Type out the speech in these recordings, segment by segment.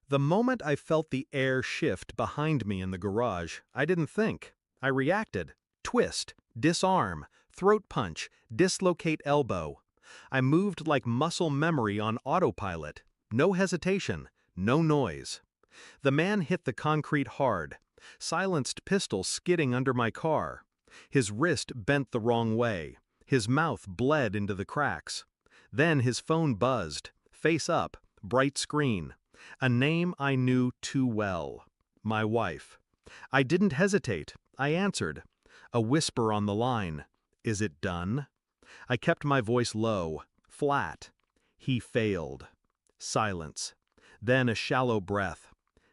The moment I felt the air shift behind me in the garage, I didn't think. I reacted. Twist, disarm, throat punch, dislocate elbow. I moved like muscle memory on autopilot. No hesitation, no noise. The man hit the concrete hard, silenced pistol skidding under my car. His wrist bent the wrong way. His mouth bled into the cracks. Then his phone buzzed, face up, bright screen. A name I knew too well. My wife. I didn't hesitate. I answered. A whisper on the line. Is it done? I kept my voice low, flat. He failed. Silence. Then a shallow breath.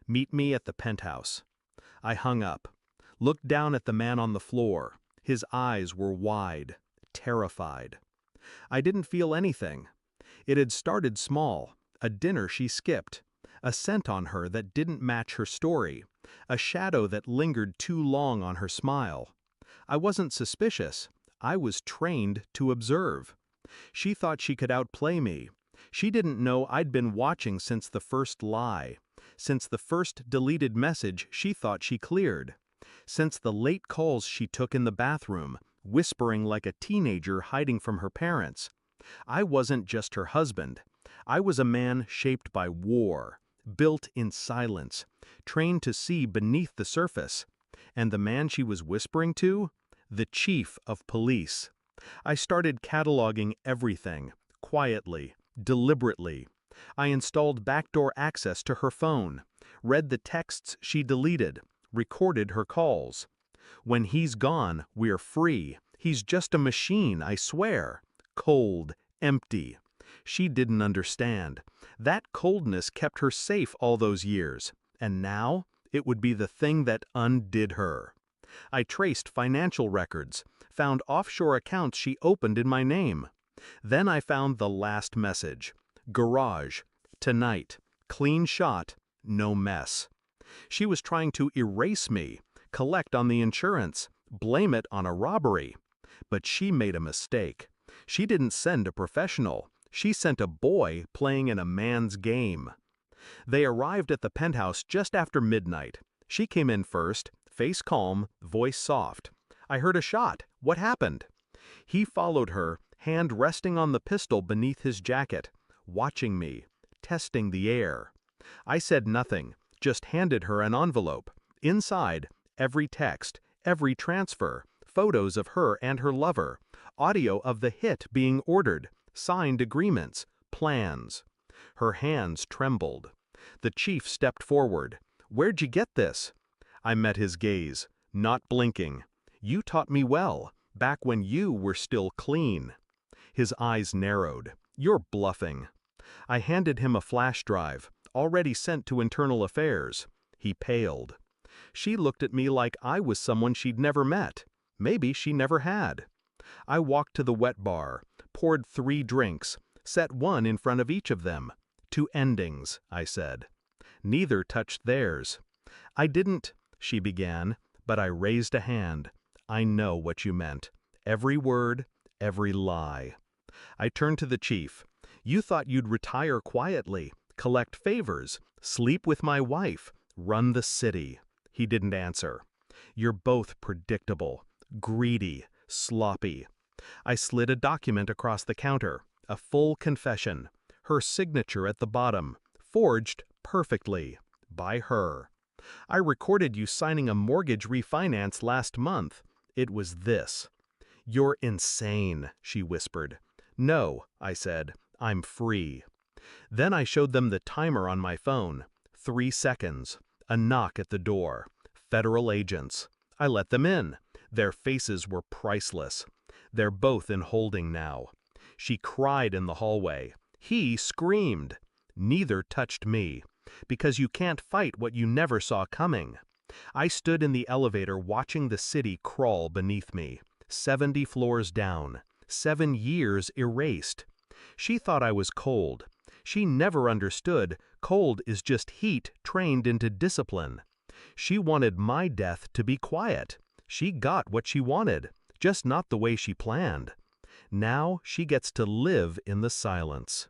Meet me at the penthouse. I hung up. Looked down at the man on the floor. His eyes were wide, terrified. I didn't feel anything. It had started small, a dinner she skipped, a scent on her that didn't match her story, a shadow that lingered too long on her smile. I wasn't suspicious. I was trained to observe. She thought she could outplay me. She didn't know I'd been watching since the first lie, since the first deleted message she thought she cleared, since the late calls she took in the bathroom, whispering like a teenager hiding from her parents. I wasn't just her husband. I was a man shaped by war, built in silence, trained to see beneath the surface. And the man she was whispering to? The chief of police. I started cataloging everything, quietly, deliberately. I installed backdoor access to her phone, read the texts she deleted, recorded her calls. When he's gone, we're free. He's just a machine, I swear. Cold, empty. She didn't understand. That coldness kept her safe all those years, and now it would be the thing that undid her. I traced financial records, found offshore accounts she opened in my name. Then I found the last message. Garage. Tonight. Clean shot. No mess. She was trying to erase me, collect on the insurance, blame it on a robbery. But she made a mistake. She didn't send a professional. She sent a boy playing in a man's game. They arrived at the penthouse just after midnight. She came in first, face calm, voice soft. I heard a shot. What happened? He followed her, hand resting on the pistol beneath his jacket, watching me, testing the air. I said nothing, just handed her an envelope. Inside, every text, every transfer, photos of her and her lover, audio of the hit being ordered, signed agreements, plans. Her hands trembled. The chief stepped forward. Where'd you get this? I met his gaze, not blinking. You taught me well, back when you were still clean. His eyes narrowed. You're bluffing. I handed him a flash drive, already sent to Internal Affairs. He paled. She looked at me like I was someone she'd never met. Maybe she never had. I walked to the wet bar, poured 3 drinks, set one in front of each of them. 2 endings, I said. Neither touched theirs. I didn't, she began, but I raised a hand. I know what you meant. Every word, every lie. I turned to the chief. You thought you'd retire quietly, collect favors, sleep with my wife, run the city. He didn't answer. You're both predictable, greedy, sloppy. I slid a document across the counter, a full confession, her signature at the bottom, forged perfectly, by her. I recorded you signing a mortgage refinance last month. It was this. You're insane, she whispered. No, I said, I'm free. Then I showed them the timer on my phone. 3 seconds. A knock at the door. Federal agents. I let them in. Their faces were priceless. They're both in holding now. She cried in the hallway. He screamed. Neither touched me. Because you can't fight what you never saw coming. I stood in the elevator watching the city crawl beneath me. 70 floors down. 7 years erased. She thought I was cold. She never understood cold is just heat trained into discipline. She wanted my death to be quiet. She got what she wanted, just not the way she planned. Now she gets to live in the silence.